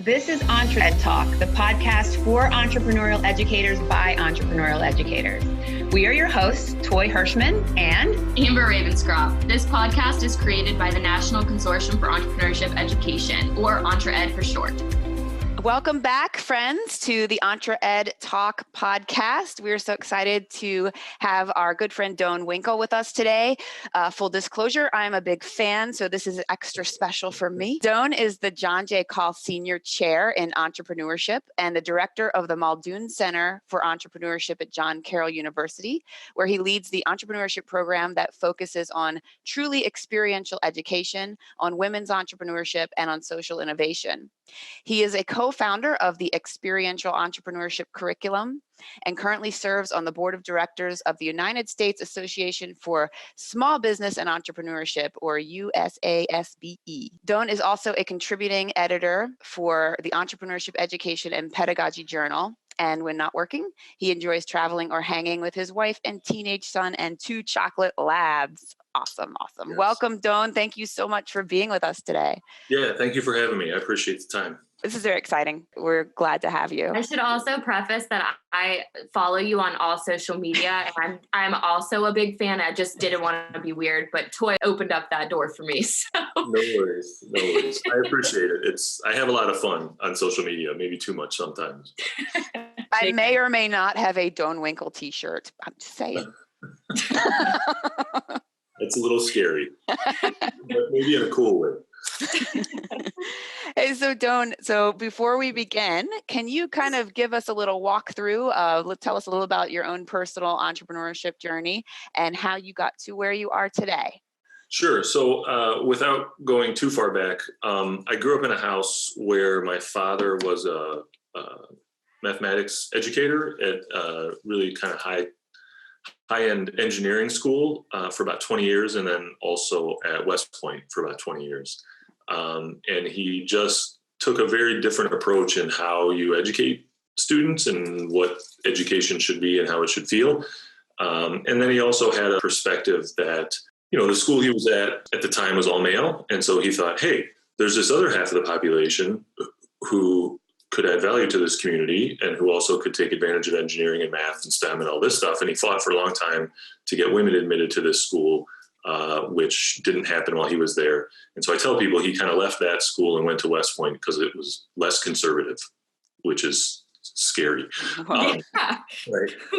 This is EntreEd Talk, the podcast for entrepreneurial educators by entrepreneurial educators. We are your hosts, Toi Hirschman and Amber Ravenscroft. This podcast is created by the National Consortium for Entrepreneurship Education, or EntreEd for short. Welcome back, friends, to the EntreEd Talk podcast. We're so excited to have our good friend Doan Winkel with us today. Full disclosure, I'm a big fan, so this is extra special for me. Doan is the John J. Call Senior Chair in Entrepreneurship and the Director of the Muldoon Center for Entrepreneurship at Carroll University, where he leads the entrepreneurship program that focuses on truly experiential education, on women's entrepreneurship, and on social innovation. He is a co-founder of the Experiential Entrepreneurship Curriculum and currently serves on the board of directors of the United States Association for Small Business and Entrepreneurship, or USASBE. Doan is also a contributing editor for the Entrepreneurship Education and Pedagogy Journal. And when not working, he enjoys traveling or hanging with his wife and teenage son and 2 chocolate labs. Awesome. Yes. Welcome, Doan. Thank you so much for being with us today. Yeah, thank you for having me. I appreciate the time. This is very exciting. We're glad to have you. I should also preface that I follow you on all social media, and I'm also a big fan. I just didn't want to be weird, but Toi opened up that door for me. So. No worries. I appreciate it. I have a lot of fun on social media, maybe too much sometimes. I may or may not have a Doan Winkel t-shirt. I'm just saying. It's a little scary, but maybe in a cool way. Hey, so Doan, before we begin, can you kind of give us a little walkthrough? Tell us a little about your own personal entrepreneurship journey and how you got to where you are today. Sure. So without going too far back, I grew up in a house where my father was a mathematics educator at really kind of high-end engineering school for about 20 years, and then also at West Point for about 20 years. And he just took a very different approach in how you educate students and what education should be and how it should feel. And then he also had a perspective that, the school he was at the time was all male. And so he thought, hey, there's this other half of the population who could add value to this community and who also could take advantage of engineering and math and STEM and all this stuff. And he fought for a long time to get women admitted to this school, which didn't happen while he was there. And so I tell people he kind of left that school and went to West Point because it was less conservative, which is scary. Right.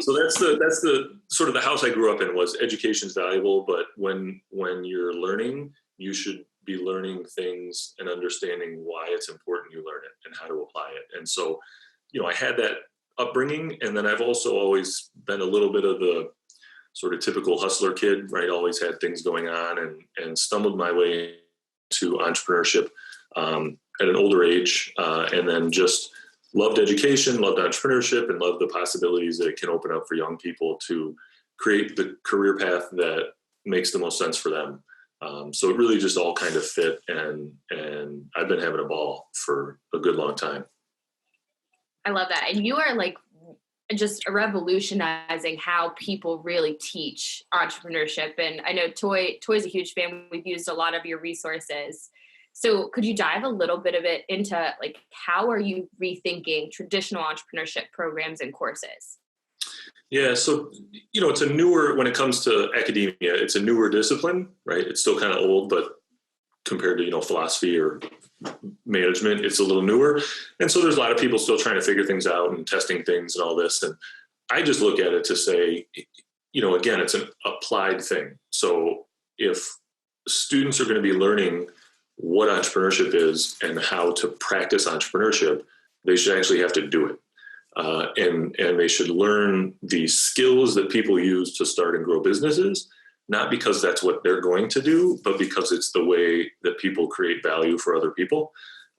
So that's the sort of the house I grew up in. Was education's valuable, but when you're learning, you should be learning things and understanding why it's important you learn it and how to apply it. And so, I had that upbringing, and then I've also always been a little bit of the sort of typical hustler kid, right? Always had things going on and stumbled my way to entrepreneurship at an older age, and then just loved education, loved entrepreneurship, and loved the possibilities that it can open up for young people to create the career path that makes the most sense for them. So it really just all kind of fit, and I've been having a ball for a good long time. I love that. And you are like just revolutionizing how people really teach entrepreneurship. And I know Toi's a huge fan. We've used a lot of your resources. So could you dive a little bit of it into like, how are you rethinking traditional entrepreneurship programs and courses? Yeah. So, it's a newer, when it comes to academia, it's a newer discipline, right? It's still kind of old, but compared to, philosophy or management, it's a little newer. And so there's a lot of people still trying to figure things out and testing things and all this. And I just look at it to say, again, it's an applied thing. So if students are going to be learning what entrepreneurship is and how to practice entrepreneurship, they should actually have to do it. And they should learn the skills that people use to start and grow businesses, not because that's what they're going to do, but because it's the way that people create value for other people.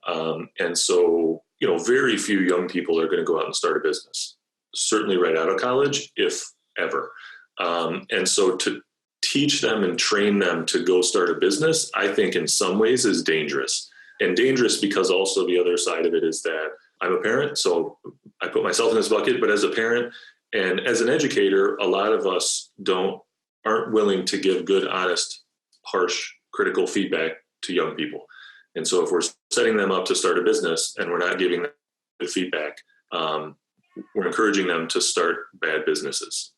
And so, very few young people are going to go out and start a business, certainly right out of college, if ever. And so to teach them and train them to go start a business, I think in some ways is dangerous. And dangerous because also the other side of it is that I'm a parent, so I put myself in this bucket, but as a parent and as an educator, a lot of us aren't willing to give good, honest, harsh, critical feedback to young people. And so if we're setting them up to start a business and we're not giving them the feedback, we're encouraging them to start bad businesses,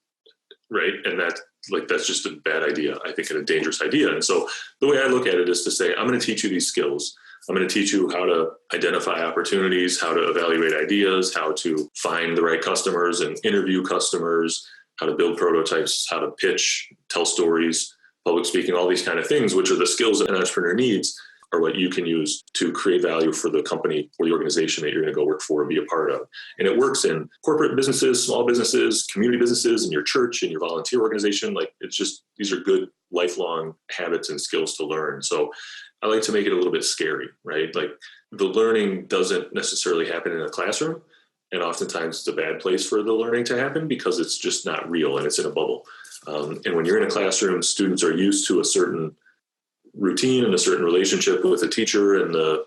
right? And that's just a bad idea, I think, and a dangerous idea. And so the way I look at it is to say, I'm going to teach you these skills. I'm going to teach you how to identify opportunities, how to evaluate ideas, how to find the right customers and interview customers, how to build prototypes, how to pitch, tell stories, public speaking, all these kind of things, which are the skills that an entrepreneur needs, are what you can use to create value for the company or the organization that you're going to go work for and be a part of. And it works in corporate businesses, small businesses, community businesses, in your church, in your volunteer organization. Like, it's just, these are good lifelong habits and skills to learn. So I like to make it a little bit scary, right? Like, the learning doesn't necessarily happen in a classroom. And oftentimes it's a bad place for the learning to happen because it's just not real and it's in a bubble. And when you're in a classroom, students are used to a certain routine and a certain relationship with a teacher and the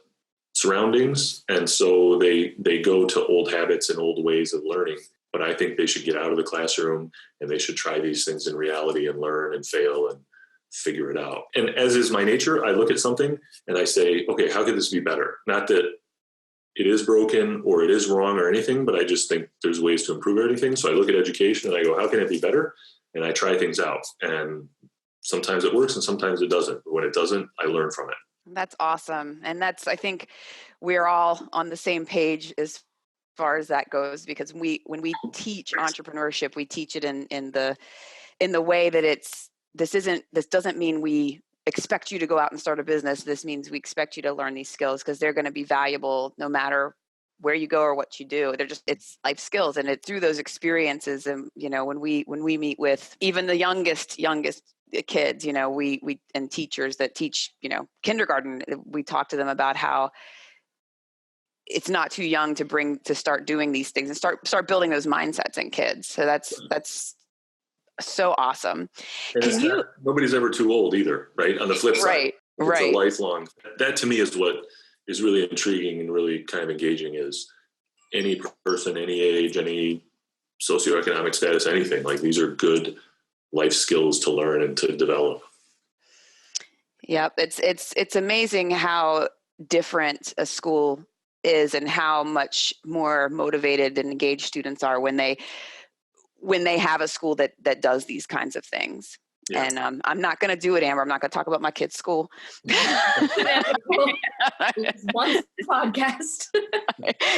surroundings. And so they go to old habits and old ways of learning. But I think they should get out of the classroom and they should try these things in reality and learn and fail and figure it out. And as is my nature, I look at something and I say, okay, how could this be better? Not that it is broken or it is wrong or anything, but I just think there's ways to improve everything. So I look at education and I go, how can it be better? And I try things out. And sometimes it works and sometimes it doesn't. But when it doesn't, I learn from it. That's awesome. And I think we're all on the same page as far as that goes, because when we teach entrepreneurship, we teach it in the way that this doesn't mean we expect you to go out and start a business. This means we expect you to learn these skills because they're going to be valuable no matter where you go or what you do. It's life skills, and it's through those experiences. And, when we meet with even the youngest kids, we and teachers that teach, kindergarten, we talk to them about how it's not too young to start doing these things and start building those mindsets in kids. So that's so awesome. Nobody's ever too old either, right? On the flip side, it's a lifelong. That to me is what is really intriguing and really kind of engaging. Is any person, any age, any socioeconomic status, anything, like, these are good life skills to learn and to develop. Yep, it's amazing how different a school is and how much more motivated and engaged students are when they have a school that does these kinds of things. Yeah. And I'm not going to do it, Amber. I'm not going to talk about my kid's school. One podcast.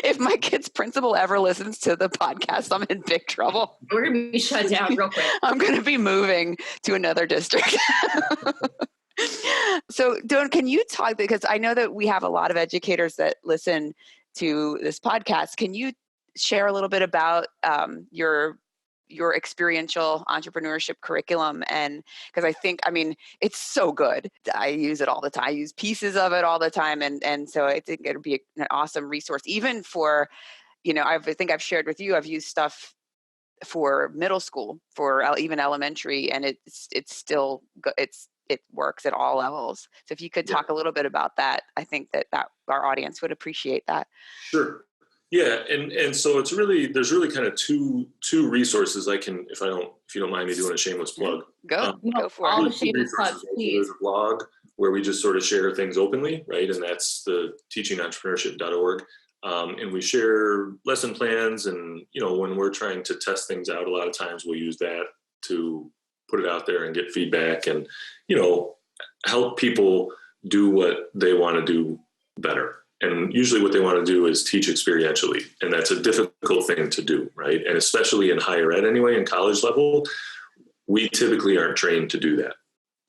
If my kid's principal ever listens to the podcast, I'm in big trouble. We're going to be shut down real quick. I'm going to be moving to another district. So, Doan, can you talk, because I know that we have a lot of educators that listen to this podcast. Can you share a little bit about your experiential entrepreneurship curriculum? And because I mean, it's so good. I use it all the time. I use pieces of it all the time. And so I think it'd be an awesome resource, even for, I think I've shared with you, I've used stuff for middle school, for even elementary, and it works at all levels. So if you could talk a little bit about that, I think that our audience would appreciate that. Sure. Yeah. And so there's really kind of two resources I can, if you don't mind me doing a shameless plug. Go for all it. The shameless plugs, please. There's a blog where we just sort of share things openly, right? And that's the teachingentrepreneurship.org. And we share lesson plans, and, when we're trying to test things out, a lot of times we'll use that to put it out there and get feedback and, help people do what they want to do better. And usually what they want to do is teach experientially. And that's a difficult thing to do, right? And especially in higher ed anyway, in college level, we typically aren't trained to do that,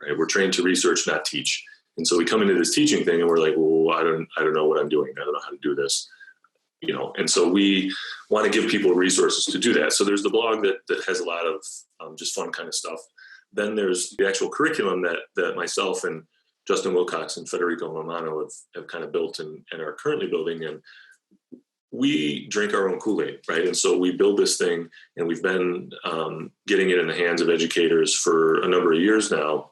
right? We're trained to research, not teach. And so we come into this teaching thing and we're like, well, I don't know what I'm doing. I don't know how to do this, and so we want to give people resources to do that. So there's the blog that has a lot of just fun kind of stuff. Then there's the actual curriculum that myself and Justin Wilcox and Federico Romano have kind of built and are currently building. And we drink our own Kool-Aid, right? And so we build this thing, and we've been getting it in the hands of educators for a number of years now,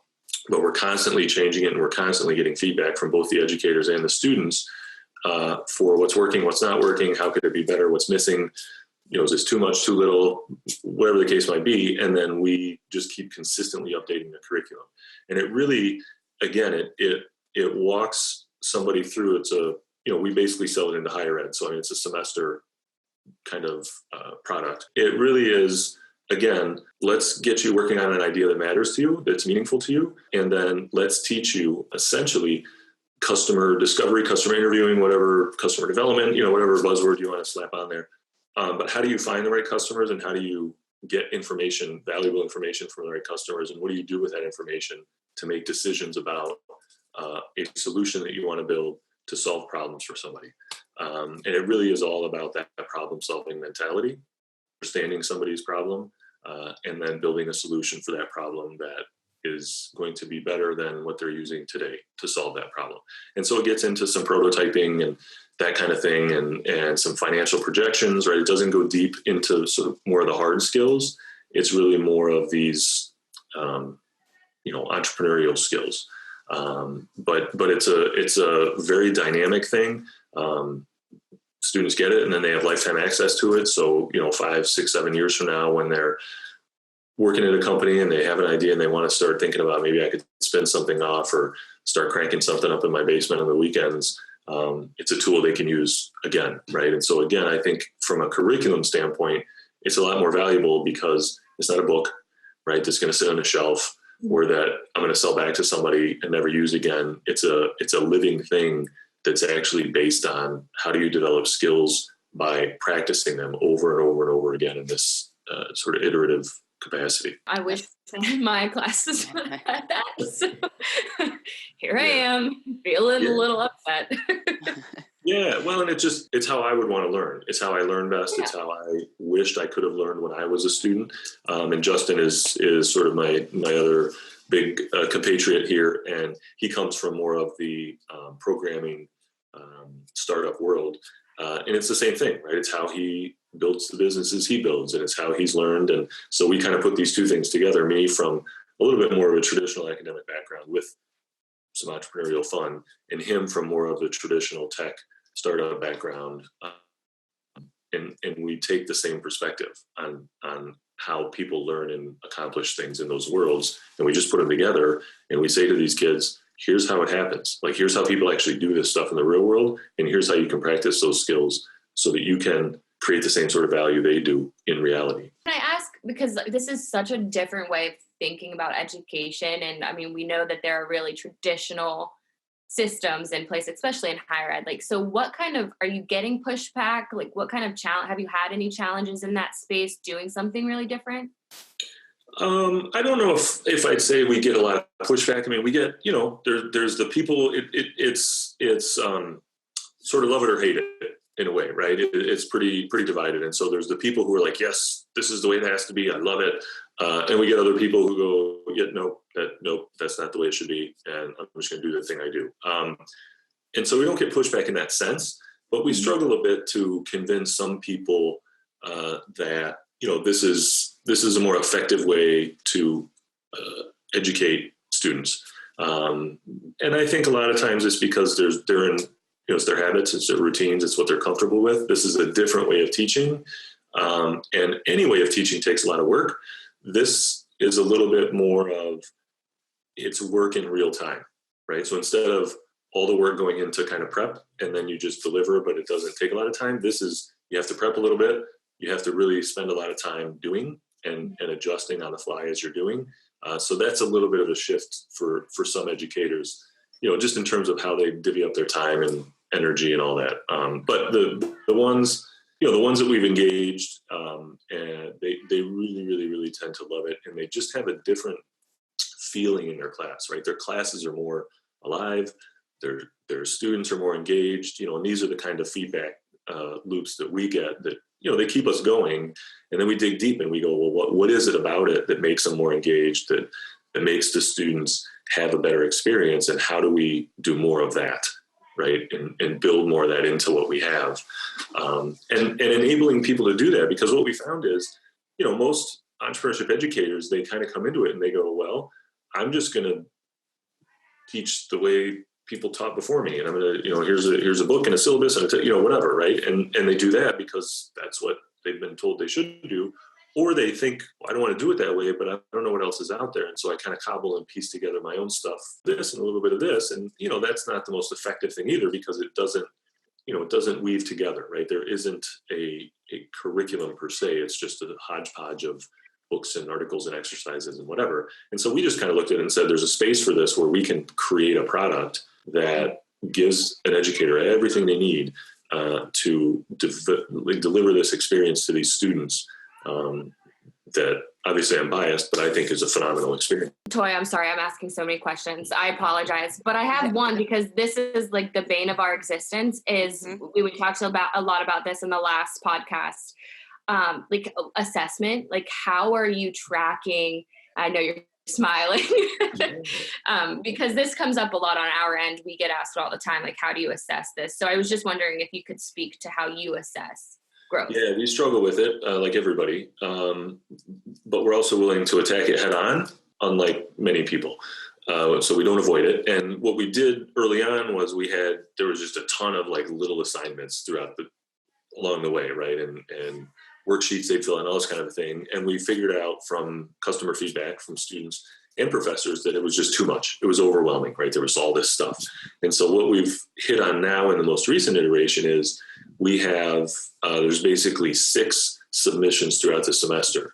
but we're constantly changing it, and we're constantly getting feedback from both the educators and the students for what's working, what's not working, how could it be better, what's missing, is this too much, too little, whatever the case might be. And then we just keep consistently updating the curriculum. And it really, again, it walks somebody through, we basically sell it into higher ed. So I mean, it's a semester kind of product. It really is, again, let's get you working on an idea that matters to you, that's meaningful to you. And then let's teach you essentially customer discovery, customer interviewing, whatever, customer development, whatever buzzword you want to slap on there. But how do you find the right customers, and how do you get information, valuable information from the right customers, and what do you do with that information to make decisions about a solution that you want to build to solve problems for somebody. And it really is all about that problem-solving mentality, understanding somebody's problem, and then building a solution for that problem that is going to be better than what they're using today to solve that problem. And so it gets into some prototyping and that kind of thing, and some financial projections, right? It doesn't go deep into sort of more of the hard skills. It's really more of these, entrepreneurial skills. But it's a very dynamic thing. Students get it, and then they have lifetime access to it. So, 5, 6, 7 years from now, when they're working at a company and they have an idea and they want to start thinking about, maybe I could spin something off or start cranking something up in my basement on the weekends, it's a tool they can use again, right? And so again, I think from a curriculum standpoint, it's a lot more valuable because it's not a book, right, that's going to sit on a shelf or that I'm going to sell back to somebody and never use again. It's a living thing that's actually based on how do you develop skills by practicing them over and over and over again in this sort of iterative capacity. I wish my classes would have had that. So here I am, feeling a little upset. Yeah, well, and it's how I would want to learn. It's how I learn best. Yeah. It's how I wished I could have learned when I was a student. And Justin is sort of my other big compatriot here, and he comes from more of the programming startup world. And it's the same thing, right? It's how he builds the businesses he builds, and it's how he's learned. And so we kind of put these two things together, me from a little bit more of a traditional academic background with some entrepreneurial fun, and him from more of a traditional tech startup background. And we take the same perspective on how people learn and accomplish things in those worlds. And we just put them together, and we say to these kids, here's how it happens. Like, here's how people actually do this stuff in the real world. And here's how you can practice those skills so that you can create the same sort of value they do in reality. Can I ask, because this is such a different way of thinking about education. And I mean, we know that there are really traditional systems in place, especially in higher ed. Like, so what kind of, are you getting pushback? Like, what kind of challenge, have you had any challenges in that space doing something really different? I don't know if I'd say we get a lot of pushback. I mean, we get, there's the people, it's sort of love it or hate it in a way, right? It's pretty divided. And so there's the people who are like, yes, this is the way it has to be. I love it. And we get other people who go, yeah, nope, that's not the way it should be. And I'm just going to do the thing I do. And so we don't get pushback in that sense, but we struggle a bit to convince some people that, this is a more effective way to educate students. And I think a lot of times it's because they're in, it's their habits, it's their routines, it's what they're comfortable with. This is a different way of teaching. And any way of teaching takes a lot of work. This is a little bit more of, it's work in real time, right? So instead of all the work going into kind of prep and then you just deliver, but it doesn't take a lot of time, this is, you have to prep a little bit. You have to really spend a lot of time doing and adjusting on the fly as you're doing. So that's a little bit of a shift for some educators, just in terms of how they divvy up their time and energy and all that. But the ones, the ones that we've engaged, and they really, really, really tend to love it. And they just have a different feeling in their class, right? Their classes are more alive. Their students are more engaged, and these are the kind of feedback loops that we get that, they keep us going. And then we dig deep and we go, well, what is it about it that makes them more engaged, that makes the students have a better experience? And how do we do more of that, right? And build more of that into what we have. And enabling people to do that, because what we found is, most entrepreneurship educators, they kind of come into it and they go, well, I'm just going to teach the way people taught before me. And I'm going to, here's a book and a syllabus and whatever. Right. And they do that because that's what they've been told they should do. or they think, I don't want to do it that way, but I don't know what else is out there. And so I kind of cobble and piece together my own stuff, this and a little bit of this. And, that's not the most effective thing either, because it doesn't weave together, right? There isn't a curriculum per se. It's just a hodgepodge of books and articles and exercises and whatever. And so we just kind of looked at it and said, there's a space for this where we can create a product that gives an educator everything they need to deliver this experience to these students that obviously I'm biased, but I think is a phenomenal experience. Toi, I'm sorry, I'm asking so many questions. I apologize, but I have one, because this is like the bane of our existence is we talked about a lot about this in the last podcast, like assessment, like how are you tracking? I know you're smiling because this comes up a lot on our end. We get asked all the time, like, how do you assess this? So I was just wondering if you could speak to how you assess growth. Yeah, we struggle with it like everybody, but we're also willing to attack it head on, unlike many people. So we don't avoid it. And what we did early on was there was just a ton of like little assignments along the way, right? And worksheets they'd fill in, all this kind of thing. And we figured out from customer feedback from students and professors that it was just too much. It was overwhelming, right? There was all this stuff. And so what we've hit on now in the most recent iteration is we have, there's basically 6 submissions throughout the semester.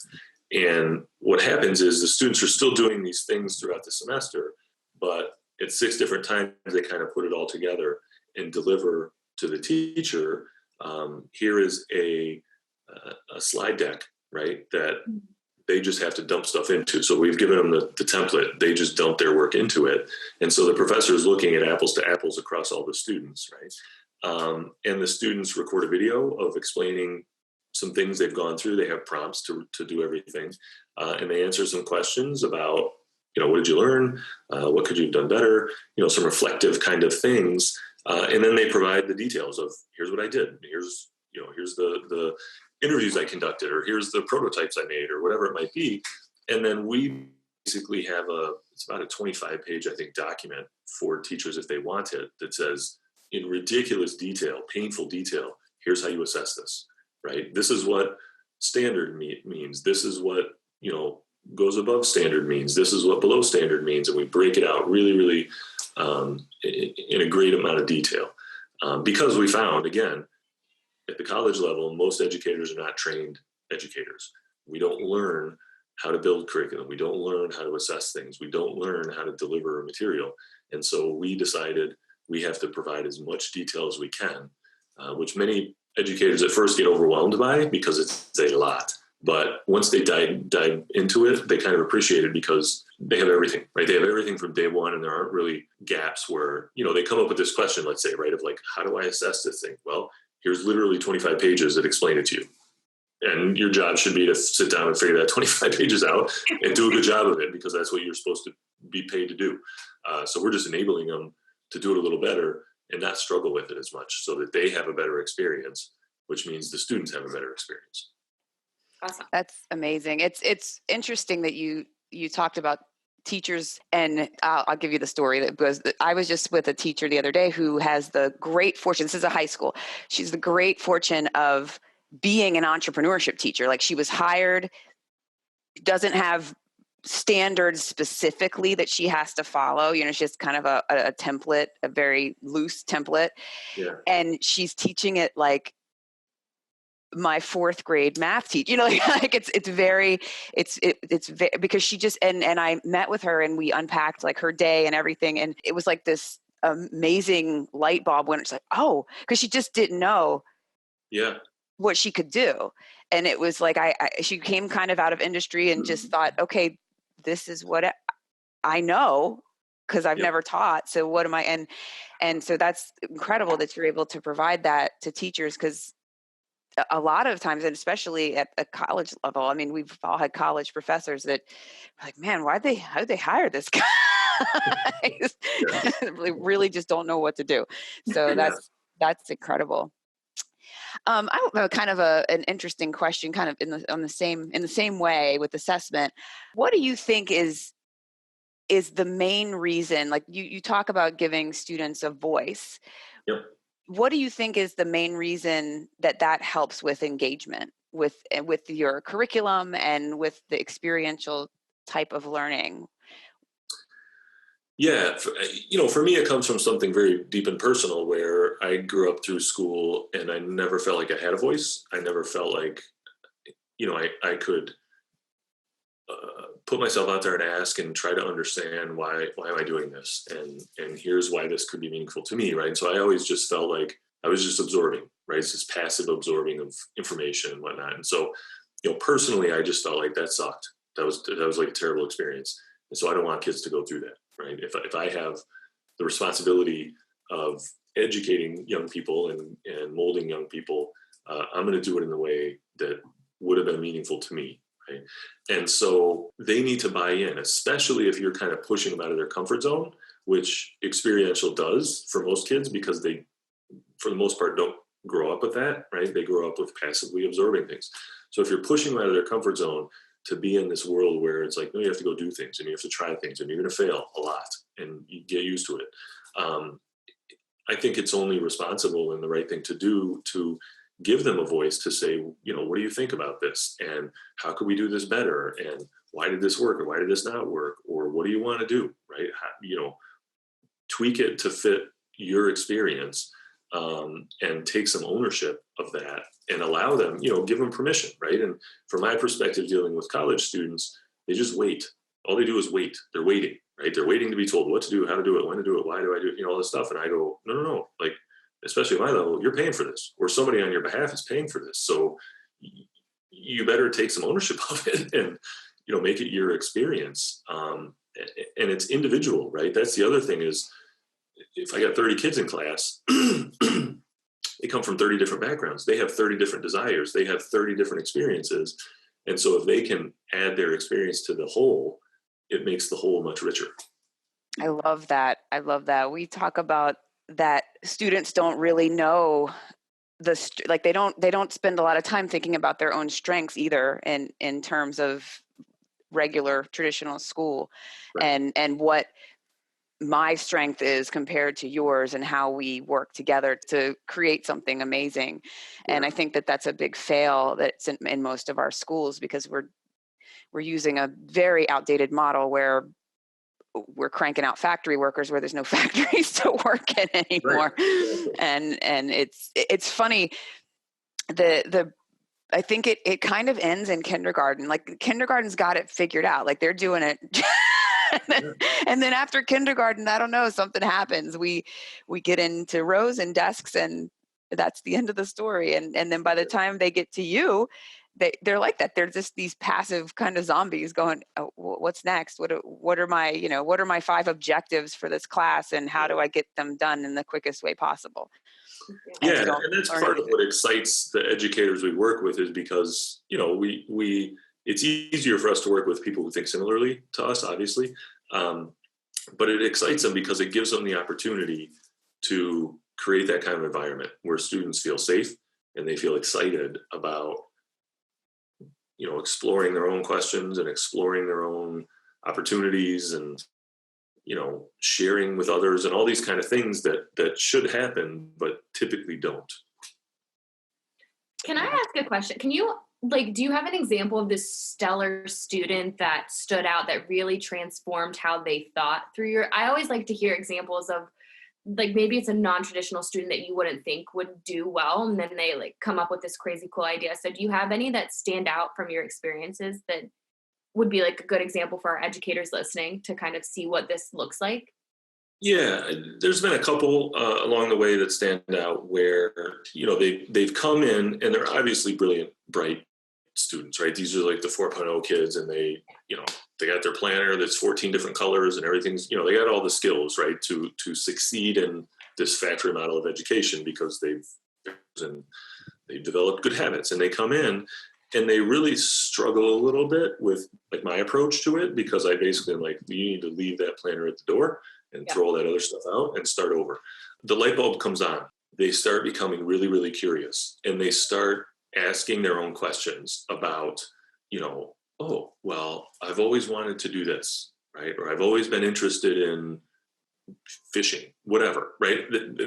And what happens is the students are still doing these things throughout the semester, but at 6 different times, they kind of put it all together and deliver to the teacher. Here is a slide deck, right, that they just have to dump stuff into. So we've given them the template. They just dump their work into it. And so the professor is looking at apples to apples across all the students, right? And the students record a video of explaining some things they've gone through. They have prompts to do everything. And they answer some questions about, what did you learn? What could you have done better? Some reflective kind of things. And then they provide the details of, here's what I did. Here's the interviews I conducted, or here's the prototypes I made, or whatever it might be. And then we basically have it's about a 25-page, I think, document for teachers if they want it, that says in ridiculous detail, painful detail, here's how you assess this, right? This is what standard means. This is what, goes above standard means. This is what below standard means. And we break it out really, really in a great amount of detail. Because we found, again, at the college level, most educators are not trained educators. We don't learn how to build curriculum. We don't learn how to assess things. We don't learn how to deliver material. And so we decided we have to provide as much detail as we can, which many educators at first get overwhelmed by because it's a lot. But once they dive into it, they kind of appreciate it because they have everything, right? They have everything from day one, and there aren't really gaps where, they come up with this question, let's say, right, of like, how do I assess this thing? Well, here's literally 25 pages that explain it to you. And your job should be to sit down and figure that 25 pages out and do a good job of it, because that's what you're supposed to be paid to do. So we're just enabling them to do it a little better and not struggle with it as much, so that they have a better experience, which means the students have a better experience. Awesome. That's amazing. It's interesting that you talked about teachers, and I'll give you the story. I was just with a teacher the other day who has the great fortune. This is a high school. She's the great fortune of being an entrepreneurship teacher. Like, she was hired, doesn't have standards specifically that she has to follow. She has kind of a template, a very loose template. Yeah. And she's teaching it like my 4th grade math teacher, like it's very, because she just, and I met with her and we unpacked like her day and everything. And it was like this amazing light bulb when it's like, oh, because she just didn't know what she could do. And it was like, she came kind of out of industry and just thought, okay, this is what I know, because I've never taught. So what am I? And so that's incredible that you're able to provide that to teachers, because a lot of times, and especially at a college level, I mean, we've all had college professors that are like, man, how did they hire this guy? They really just don't know what to do. So that's incredible. I have kind of an interesting question, kind of in the same way with assessment. What do you think is the main reason? Like you talk about giving students a voice. Yep. What do you think is the main reason that helps with engagement? with your curriculum and with the experiential type of learning? Yeah, for me, it comes from something very deep and personal, where I grew up through school and I never felt like I had a voice. I never felt like, I could put myself out there and ask and try to understand why am I doing this? And here's why this could be meaningful to me, right? And so I always just felt like I was just absorbing, right? It's this passive absorbing of information and whatnot. And so, personally, I just felt like that sucked. That was like a terrible experience. And so I don't want kids to go through that, right? If I have the responsibility of educating young people and molding young people, I'm going to do it in the way that would have been meaningful to me, right? And so they need to buy in, especially if you're kind of pushing them out of their comfort zone, which experiential does for most kids, because they, for the most part, don't grow up with that, right? They grow up with passively absorbing things. So if you're pushing them out of their comfort zone to be in this world where it's like, no, you have to go do things and you have to try things and you're going to fail a lot and you get used to it. I think it's only responsible and the right thing to do to give them a voice to say, what do you think about this? And how could we do this better? And why did this work? Or why did this not work? Or what do you want to do? Right? Tweak it to fit your experience, and take some ownership of that and allow them, give them permission. Right. And from my perspective, dealing with college students, they just wait. All they do is wait. They're waiting, right? They're waiting to be told what to do, how to do it, when to do it, why do I do it, all this stuff. And I go, no. Like, especially at my level, you're paying for this, or somebody on your behalf is paying for this. So you better take some ownership of it and, make it your experience. And it's individual, right? That's the other thing is, if I got 30 kids in class, they come from 30 different backgrounds. They have 30 different desires. They have 30 different experiences. And so if they can add their experience to the whole, it makes the whole much richer. I love that. We talk about that students don't really know they don't spend a lot of time thinking about their own strengths either in terms of regular traditional school. Right. And what my strength is compared to yours and how we work together to create something amazing. Yeah. And I think that that's a big fail that's in most of our schools, because we're using a very outdated model where we're cranking out factory workers where there's no factories to work in anymore. Right. And it's funny. I think it kind of ends in kindergarten. Like, kindergarten's got it figured out. Like, they're doing it. And then after kindergarten, I don't know, something happens. We get into rows and desks, and that's the end of the story. And then by the time they get to you, they're like that. They're just these passive kind of zombies going, oh, what's next? What are my 5 objectives for this class, and how do I get them done in the quickest way possible? Yeah, and that's part of what excites the educators we work with, is because, it's easier for us to work with people who think similarly to us, obviously. But it excites them because it gives them the opportunity to create that kind of environment where students feel safe and they feel excited about, exploring their own questions and exploring their own opportunities and, sharing with others and all these kind of things that should happen, but typically don't. Can I ask a question? Can you, do you have an example of this stellar student that stood out, that really transformed how they thought through I always like to hear examples of, maybe it's a non-traditional student that you wouldn't think would do well, and then they come up with this crazy cool idea. So do you have any that stand out from your experiences that would be a good example for our educators listening to kind of see what this looks like? Yeah, there's been a couple along the way that stand out where, they've come in and they're obviously brilliant, bright students, right? These are the 4.0 kids, and they got their planner that's 14 different colors and everything's, they got all the skills, right, to succeed in this factory model of education, because they've developed good habits, and they come in and they really struggle a little bit with my approach to it, because I basically am you need to leave that planner at the door and throw all that other stuff out and start over. The light bulb comes on. They start becoming really, really curious, and they start asking their own questions about, oh, well, I've always wanted to do this, right? Or I've always been interested in fishing, whatever, right?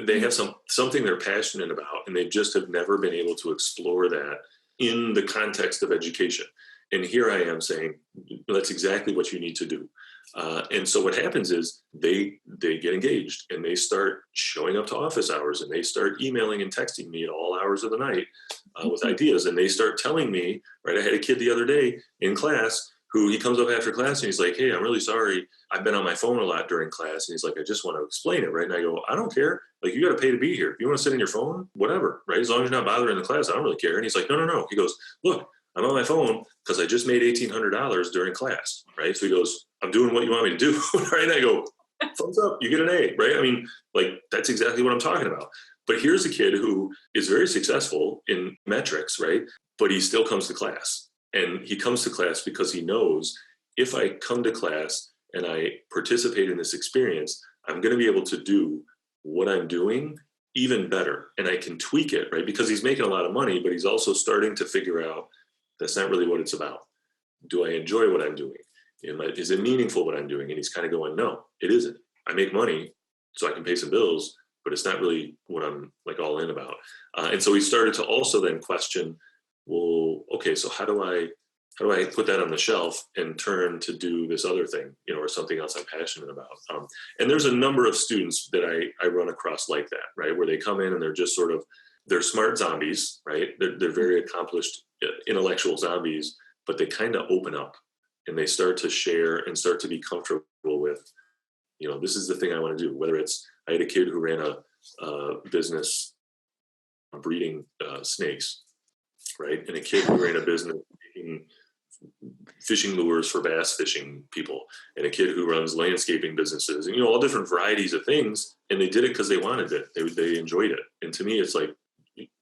They have something they're passionate about, and they just have never been able to explore that in the context of education. And here I am saying, that's exactly what you need to do. And so what happens is they get engaged and they start showing up to office hours and they start emailing and texting me at all hours of the night with ideas. And they start telling me, right, I had a kid the other day in class who he comes up after class and he's like, hey, I'm really sorry. I've been on my phone a lot during class. And he's like, I just want to explain it, right? And I go, I don't care. Like, you got to pay to be here. If you want to sit in your phone, whatever, right? As long as you're not bothering the class, I don't really care. And he's like, no. He goes, look, I'm on my phone because I just made $1,800 during class, right? So he goes, I'm doing what you want me to do, right? And I go, thumbs up, you get an A, right? I mean, like, that's exactly what I'm talking about. But here's a kid who is very successful in metrics, right? But he still comes to class. And he comes to class because he knows if I come to class and I participate in this experience, I'm going to be able to do what I'm doing even better. And I can tweak it, right? Because he's making a lot of money, but he's also starting to figure out that's not really what it's about. Do I enjoy what I'm doing? Is it meaningful what I'm doing? And he's kind of going, no, it isn't. I make money so I can pay some bills, but it's not really what I'm like all in about. And so he started to also then question, well, okay, so how do I put that on the shelf and turn to do this other thing, or something else I'm passionate about? And there's a number of students that I run across like that, right? Where they come in and they're just sort of, they're smart zombies, right? They're very accomplished intellectual zombies, but they kind of open up and they start to share and start to be comfortable with, this is the thing I want to do. Whether it's, I had a kid who ran a business breeding snakes, right? And a kid who ran a business making fishing lures for bass fishing people, and a kid who runs landscaping businesses, and all different varieties of things. And they did it because they wanted it. They enjoyed it. And to me, it's like,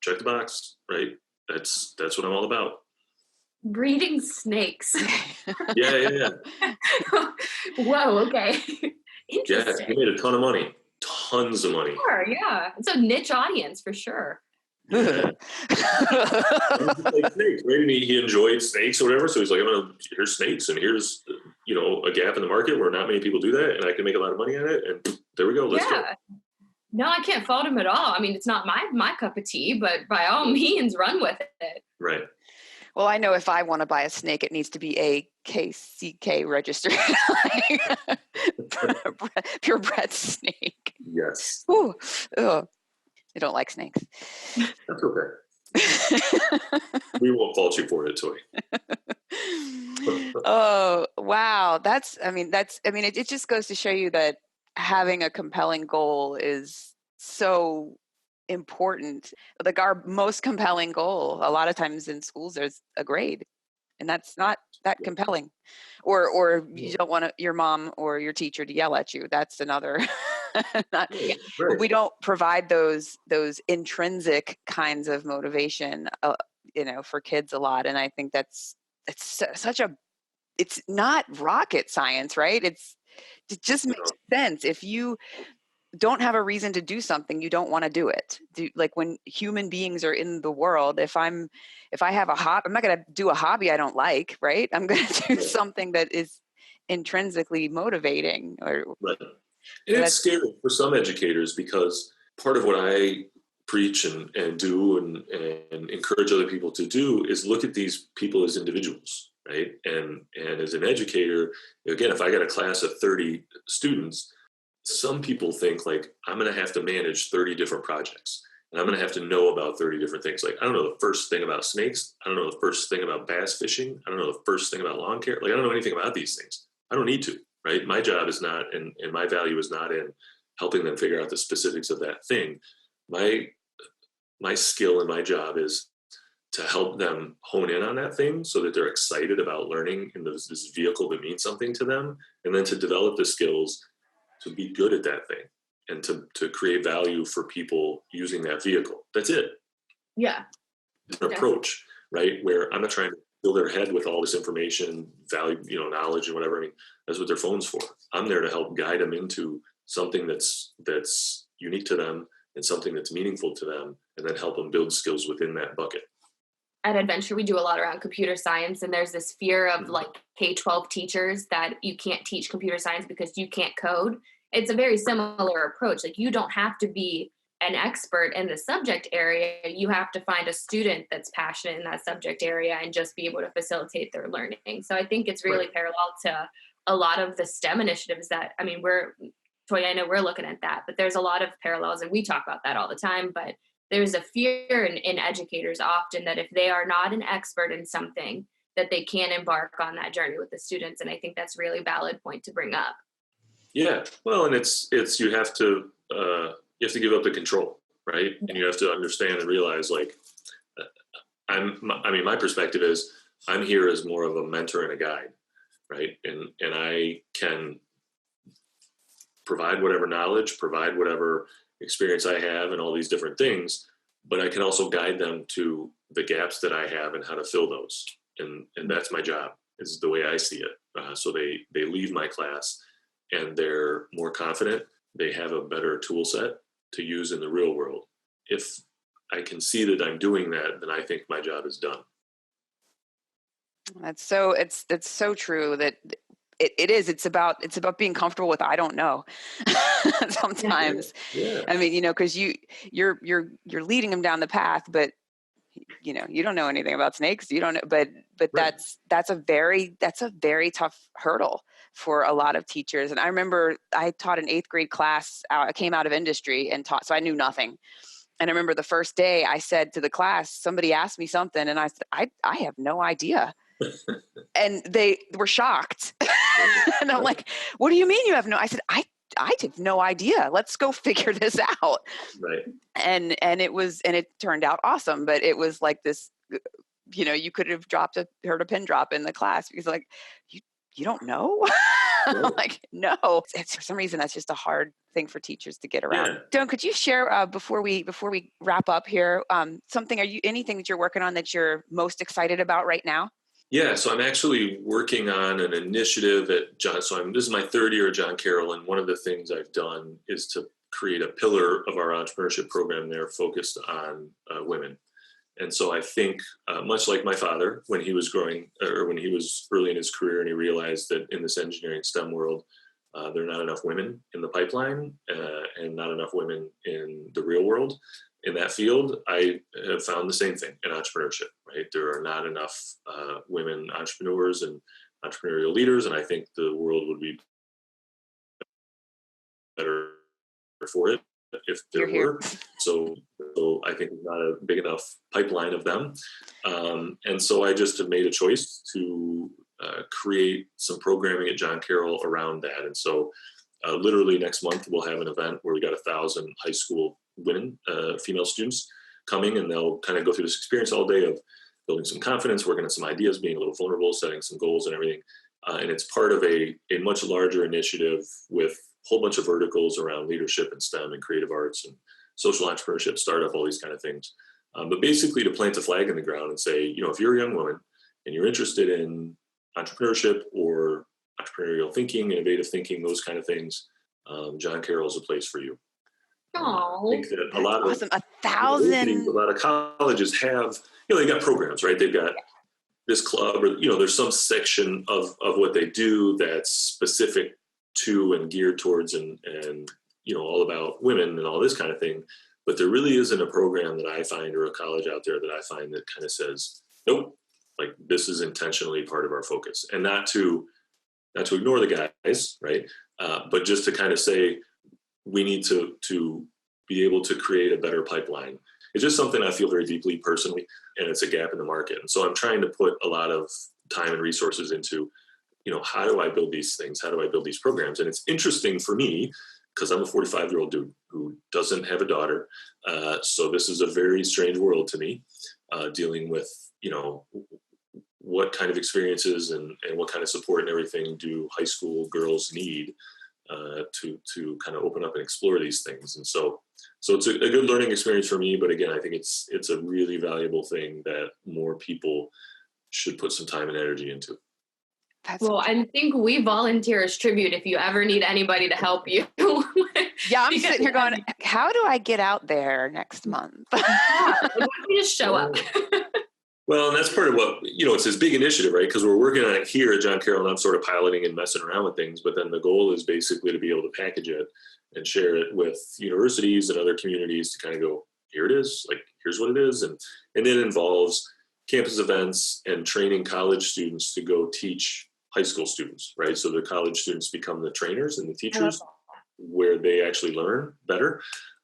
check the box, right? That's what I'm all about. Breeding snakes. Yeah. Whoa, okay. Interesting. Yeah, he made a ton of money. Tons of money. Sure, yeah. It's a niche audience for sure. Yeah. Like snakes, right? And he enjoyed snakes or whatever. So he's like, here's snakes, and here's a gap in the market where not many people do that, and I can make a lot of money on it. And there we go. Let's go. No, I can't fault him at all. I mean, it's not my cup of tea, but by all means, run with it. Right. Well, I know if I want to buy a snake, it needs to be a KCK registered, purebred snake. Yes. Ooh, ugh. I don't like snakes. That's okay. We won't fault you for it, Toi. Oh, wow. It just goes to show you that having a compelling goal is so important. Like, our most compelling goal, a lot of times in schools, there's a grade, and that's not that compelling. Or you don't want your mom or your teacher to yell at you. That's another. We don't provide those intrinsic kinds of motivation, for kids a lot. And I think it's not rocket science, right? It just makes sense. If you don't have a reason to do something, you don't want to do it. Like, when human beings are in the world, if I have a hobby, I'm not going to do a hobby I don't like, right? I'm going to do something that is intrinsically motivating. Right. And it's scary for some educators, because part of what I preach and do and encourage other people to do is look at these people as individuals, right? And as an educator, again, if I got a class of 30 students, some people think like, I'm going to have to manage 30 different projects, and I'm going to have to know about 30 different things. Like, I don't know the first thing about snakes. I don't know the first thing about bass fishing. I don't know the first thing about lawn care. Like, I don't know anything about these things. I don't need to, right? My job is not, and my value is not in helping them figure out the specifics of that thing. My skill and my job is to help them hone in on that thing so that they're excited about learning in this vehicle that means something to them, and then to develop the skills to be good at that thing and to create value for people using that vehicle. That's it. Yeah. It's an approach, right? Where I'm not trying to fill their head with all this information, value, knowledge and whatever. I mean, that's what their phone's for. I'm there to help guide them into something that's unique to them and something that's meaningful to them, and then help them build skills within that bucket. At Adventure, we do a lot around computer science, and there's this fear of like K-12 teachers that you can't teach computer science because you can't code. It's a very similar approach. Like, you don't have to be an expert in the subject area, you have to find a student that's passionate in that subject area and just be able to facilitate their learning. So I think it's really parallel to a lot of the STEM initiatives that, I mean, Toi, I know we're looking at that, but there's a lot of parallels, and we talk about that all the time. But there's a fear in educators often that if they are not an expert in something, that they can't embark on that journey with the students. And I think that's a really valid point to bring up. Yeah, well, and it's you have to give up the control, right? And you have to understand and realize, like, my perspective is I'm here as more of a mentor and a guide, right? And I can provide whatever knowledge, provide whatever experience I have and all these different things, but I can also guide them to the gaps that I have and how to fill those. And that's my job, is the way I see it. So they leave my class and they're more confident. They have a better tool set to use in the real world. If I can see that I'm doing that, then I think my job is done. That's so true that it is. It's about being comfortable with, I don't know sometimes. Yeah. I mean, because you're leading them down the path, but you don't know anything about snakes. You don't know, but right. That's a very tough hurdle for a lot of teachers. And I remember I taught an 8th grade class. I came out of industry and taught, so I knew nothing. And I remember the first day I said to the class, somebody asked me something and I said, I have no idea. And they were shocked. And I'm like, what do you mean you have no? I said, I have no idea. Let's go figure this out. Right. And it turned out awesome. But it was like this, you could have heard a pin drop in the class because like, you don't know? I'm like, no. It's for some reason, that's just a hard thing for teachers to get around. Yeah. Doan, could you share before we wrap up here, anything that you're working on that you're most excited about right now? Yeah, so I'm actually working on an initiative at John. This is my 3rd year at John Carroll, and one of the things I've done is to create a pillar of our entrepreneurship program there focused on women. And so I think, much like my father, when he was growing, or when he was early in his career, and he realized that in this engineering STEM world, there are not enough women in the pipeline and not enough women in the real world. In that field, I have found the same thing in entrepreneurship, right? There are not enough women entrepreneurs and entrepreneurial leaders, and I think the world would be better for it if there were. So I think there's not a big enough pipeline of them. And so I just have made a choice to create some programming at John Carroll around that. And so literally next month, we'll have an event where we got 1,000 high school women, female students coming, and they'll kind of go through this experience all day of building some confidence, working on some ideas, being a little vulnerable, setting some goals and everything. And it's part of a much larger initiative with a whole bunch of verticals around leadership and STEM and creative arts and social entrepreneurship, startup, all these kind of things. But basically to plant a flag in the ground and say, if you're a young woman and you're interested in entrepreneurship or entrepreneurial thinking, innovative thinking, those kind of things, John Carroll is a place for you. Oh, I think that a lot awesome. of 1,000. A lot of colleges have, they got programs, right? They've got this club, or there's some section of what they do that's specific to and geared towards and all about women and all this kind of thing. But there really isn't a program that I find, or a college out there that I find, that kind of says, nope, like this is intentionally part of our focus, and not to ignore the guys, right? But just to kind of say, we need to be able to create a better pipeline. It's just something I feel very deeply personally, and it's a gap in the market. And so I'm trying to put a lot of time and resources into, how do I build these things? How do I build these programs? And it's interesting for me because I'm a 45-year-old dude who doesn't have a daughter. So this is a very strange world to me, dealing with, what kind of experiences and what kind of support and everything do high school girls need to kind of open up and explore these things. And so it's a good learning experience for me. But again, I think it's a really valuable thing that more people should put some time and energy into. I think we volunteer as tribute if you ever need anybody to help you. Yeah, I'm sitting here going, how do I get out there next month? You just show up. Well, and that's part of what, it's this big initiative, right? Because we're working on it here at John Carroll, and I'm sort of piloting and messing around with things. But then the goal is basically to be able to package it and share it with universities and other communities to kind of go, here it is, like, here's what it is. And it involves campus events and training college students to go teach high school students, right? So the college students become the trainers and the teachers where they actually learn better.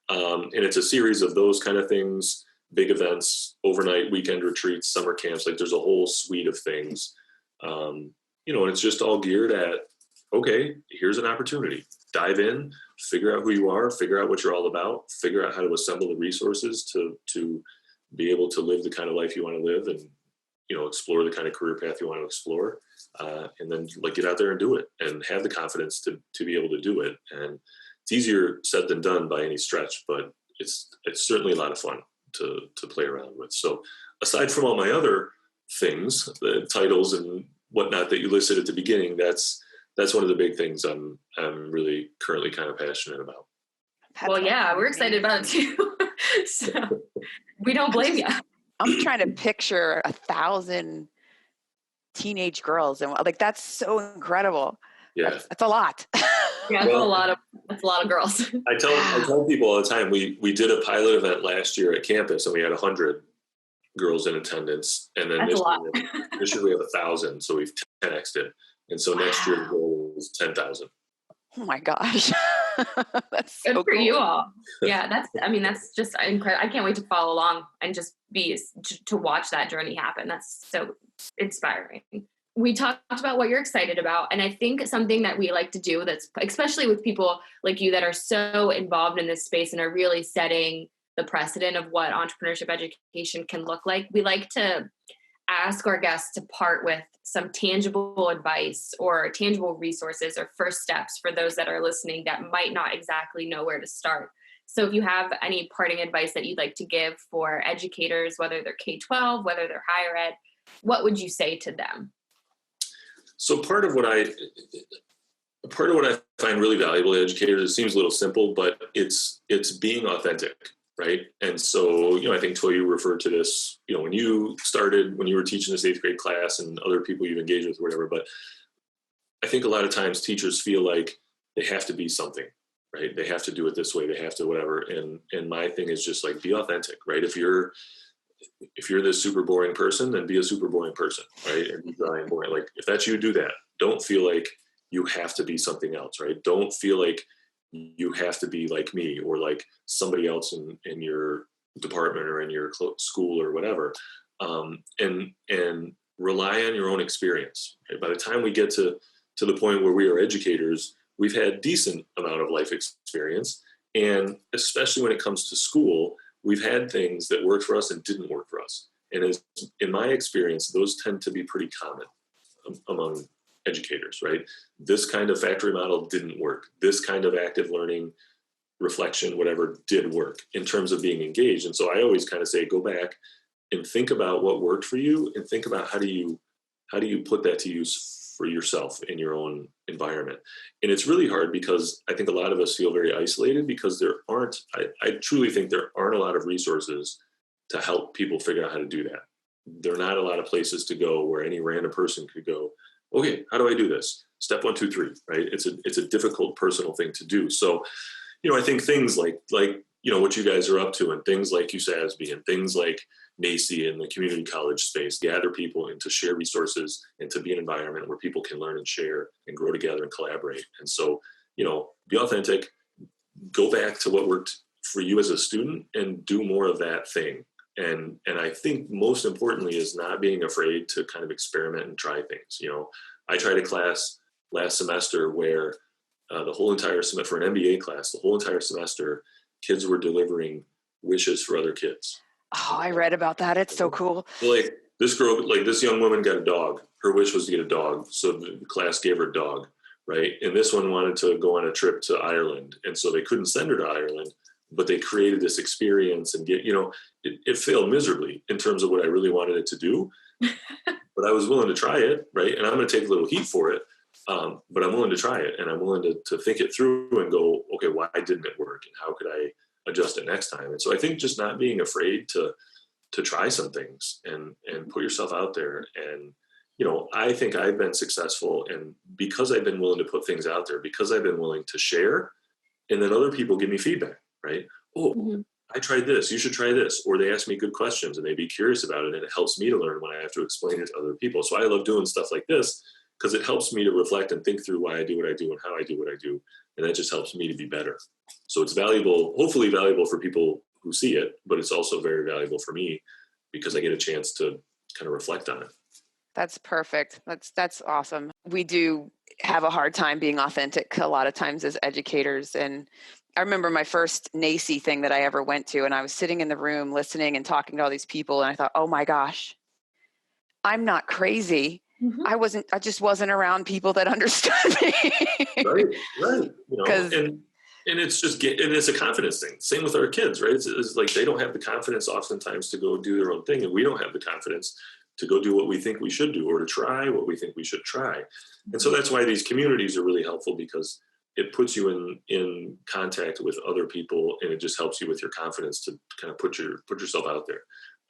And it's a series of those kind of things, big events, overnight weekend retreats, summer camps, like there's a whole suite of things, and it's just all geared at, okay, here's an opportunity, dive in, figure out who you are, figure out what you're all about, figure out how to assemble the resources to be able to live the kind of life you want to live and, explore the kind of career path you want to explore, and then like get out there and do it and have the confidence to be able to do it. And it's easier said than done by any stretch, but it's certainly a lot of fun to play around with. So aside from all my other things, the titles and whatnot that you listed at the beginning, that's one of the big things I'm really currently kind of passionate about. Well, yeah, we're excited about it too. So we don't blame you. I'm trying to picture 1,000 teenage girls, and like that's so incredible. Yeah, that's a lot. Yeah, that's a lot of girls. I tell people all the time, we did a pilot event last year at campus and we had 100 girls in attendance, and then this year we have 1,000, so we've 10x'd it, and so next year the goal is 10,000. Oh my gosh. That's so good for cool. you all. Yeah, that's just incredible. I can't wait to follow along and just to watch that journey happen. That's so inspiring. We talked about what you're excited about. And I think something that we like to do, that's especially with people like you that are so involved in this space and are really setting the precedent of what entrepreneurship education can look like. We like to ask our guests to part with some tangible advice or tangible resources or first steps for those that are listening that might not exactly know where to start. So if you have any parting advice that you'd like to give for educators, whether they're K-12, whether they're higher ed, what would you say to them? So part of what I find really valuable to educators, it seems a little simple, but it's being authentic, right? And so, I think Toi, you referred to this, when you were teaching this 8th grade class and other people you've engaged with or whatever, but I think a lot of times teachers feel like they have to be something, right? They have to do it this way, they have to whatever. And my thing is just like, be authentic, right? If you're this super boring person, then be a super boring person, right? And be dry and boring. Like, if that's you, do that. Don't feel like you have to be something else, right? Don't feel like you have to be like me or like somebody else in your department or in your school or whatever. And rely on your own experience. Right? By the time we get to the point where we are educators, we've had decent amount of life experience. And especially when it comes to school, we've had things that worked for us and didn't work for us. And in my experience, those tend to be pretty common among educators, right? This kind of factory model didn't work. This kind of active learning, reflection, whatever, did work in terms of being engaged. And so I always kind of say, go back and think about what worked for you and think about how do you put that to use for yourself in your own environment. And it's really hard because I think a lot of us feel very isolated because I truly think there aren't a lot of resources to help people figure out how to do that. There are not a lot of places to go where any random person could go, okay, how do I do this? Step 1, 2, 3, right? It's a difficult personal thing to do. So, I think things like what you guys are up to and things like USASB and things like NACI and the community college space gather people and to share resources and to be an environment where people can learn and share and grow together and collaborate. And so, be authentic, go back to what worked for you as a student and do more of that thing. And I think most importantly is not being afraid to kind of experiment and try things. I tried a class last semester where the whole entire semester, for an MBA class, the whole entire semester, kids were delivering wishes for other kids. Oh, I read about that. It's so cool. Like this young woman got a dog. Her wish was to get a dog. So the class gave her a dog, right? And this one wanted to go on a trip to Ireland. And so they couldn't send her to Ireland, but they created this experience and it failed miserably in terms of what I really wanted it to do. But I was willing to try it, right? And I'm going to take a little heat for it. But I'm willing to try it and I'm willing to think it through and go, okay, why didn't it work? And how could I adjust it next time? And so I think just not being afraid to try some things and put yourself out there. And, I think I've been successful and because I've been willing to put things out there, because I've been willing to share And then other people give me feedback, right? Oh, I tried this, you should try this. Or they ask me good questions and they be curious about it. And it helps me to learn when I have to explain it to other people. So I love doing stuff like this because it helps me to reflect and think through why I do what I do and how I do what I do. And that just helps me to be better. So it's valuable, hopefully valuable for people who see it, but it's also very valuable for me because I get a chance to kind of reflect on it. That's perfect. That's awesome. We do have a hard time being authentic a lot of times as educators. And I remember my first NACE thing that I ever went to, and I was sitting in the room listening and talking to all these people. And I thought, oh my gosh, I'm not crazy. I just wasn't around people that understood me. Right. You know, and it's just and it's a confidence thing. Same with our kids, right? It's like they don't have the confidence oftentimes to go do their own thing, and we don't have the confidence to go do what we think we should do or to try what we think we should try. And so that's why these communities are really helpful, because it puts you in contact with other people, and it just helps you with your confidence to kind of put yourself out there.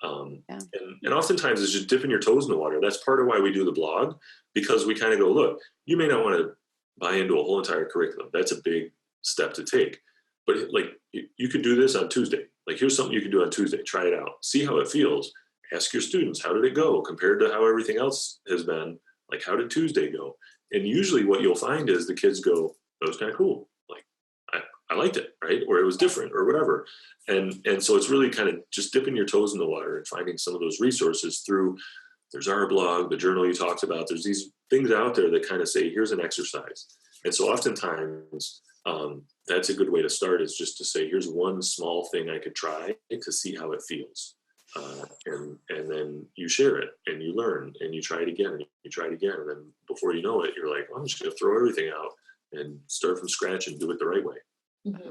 And oftentimes it's just dipping your toes in the water. That's part of why we do the blog, because we kind of go, look, you may not want to buy into a whole entire curriculum. That's a big step to take. But like, you could do this on Tuesday. Like, here's something you can do on Tuesday. Try it out. See how it feels. Ask your students, how did it go compared to how everything else has been? Like, how did Tuesday go? And usually what you'll find is the kids go, that was kind of cool. Like, I liked it, right? Or it was different or whatever. And so it's really kind of just dipping your toes in the water and finding some of those resources through, there's our blog, the journal you talked about. There's these things out there that kind of say, here's an exercise. And so oftentimes that's a good way to start, is just to say, here's one small thing I could try to see how it feels. And then you share it and you learn and you try it again and you try it again. And then before you know it, you're like, well, I'm just going to throw everything out and start from scratch and do it the right way.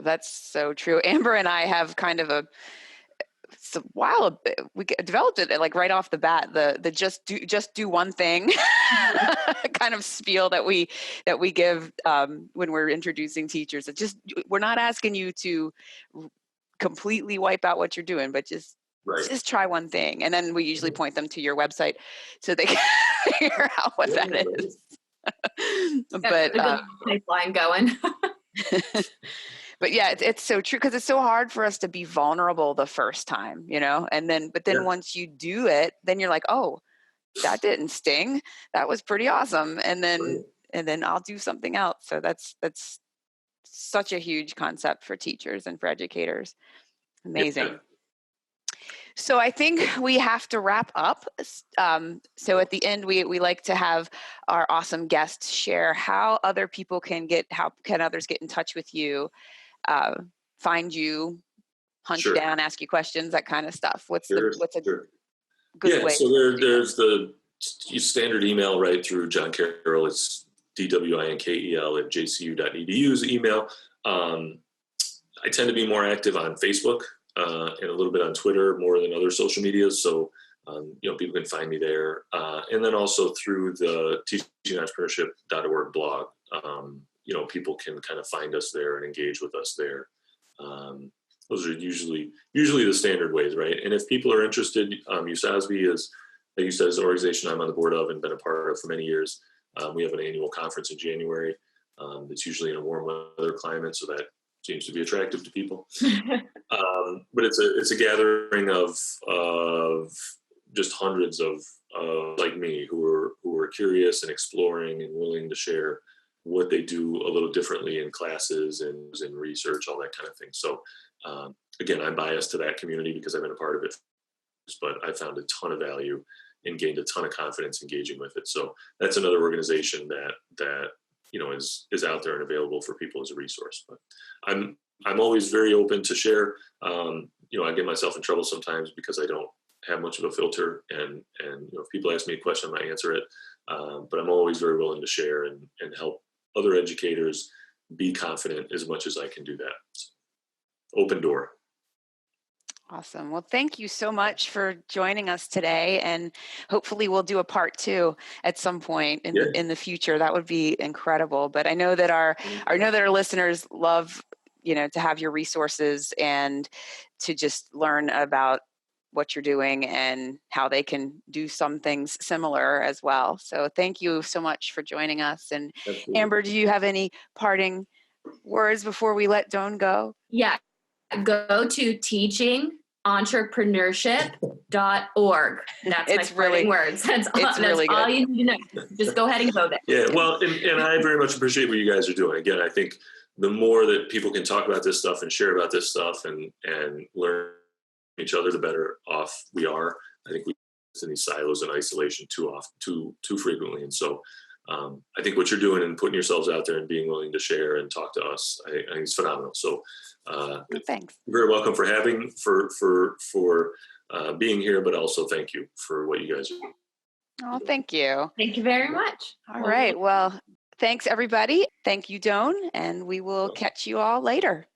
That's so true. Amber and I have kind of we developed it like right off the bat, the just do one thing kind of spiel that we give when we're introducing teachers. We're not asking you to completely wipe out what you're doing, but just try one thing. And then we usually point them to your website so they can figure out what that is. But a good pipeline going. But yeah, it's so true, because it's so hard for us to be vulnerable the first time, you know, but then once you do it, then you're like, oh, that didn't sting. That was pretty awesome. And then I'll do something else. So that's such a huge concept for teachers and for educators. Amazing. Yeah. So I think we have to wrap up. So at the end, we like to have our awesome guests share how other people can others get in touch with you, find you, hunt you down, ask you questions, that kind of stuff. What's a good way? So there's the standard email right through John Carroll. It's DWINKEL@jcu.edu is the email. I tend to be more active on Facebook and a little bit on Twitter more than other social medias. So, people can find me there. And then also through the teachingentrepreneur.org blog, people can kind of find us there and engage with us there. Those are usually the standard ways, right? And if people are interested, USASB is, like you said, is an organization I'm on the board of and been a part of for many years. We have an annual conference in January. It's usually in a warm weather climate, so that seems to be attractive to people. But it's a gathering of just hundreds of like me who are curious and exploring and willing to share what they do a little differently in classes and in research, all that kind of thing. So again, I'm biased to that community because I've been a part of it, but I found a ton of value and gained a ton of confidence engaging with it. So that's another organization that is out there and available for people as a resource. But I'm always very open to share. I get myself in trouble sometimes because I don't have much of a filter, and if people ask me a question, I might answer it. But I'm always very willing to share and help other educators be confident as much as I can do that. So, open door. Awesome. Well, thank you so much for joining us today, and hopefully we'll do a part 2 at some point in the future. That would be incredible. But I know that our listeners love, to have your resources and to just learn about what you're doing and how they can do some things similar as well. So thank you so much for joining us. And Absolutely. Amber, do you have any parting words before we let Doan go? Yeah. Go to teachingentrpreneurship.org. That's It's my parting really- words. That's really all good. you need to know. Just go ahead and go there. Yeah, well, and I very much appreciate what you guys are doing. Again, I think the more that people can talk about this stuff and share about this stuff and learn each other, the better off we are. I think we sit in these silos and isolation too frequently. And so I think what you're doing and putting yourselves out there and being willing to share and talk to us, I think it's phenomenal. So Thanks. you're very welcome for being here, but also thank you for what you guys are doing. Oh, thank you. Thank you very much. All right. Well, thanks everybody. Thank you, Doan, and we will catch you all later.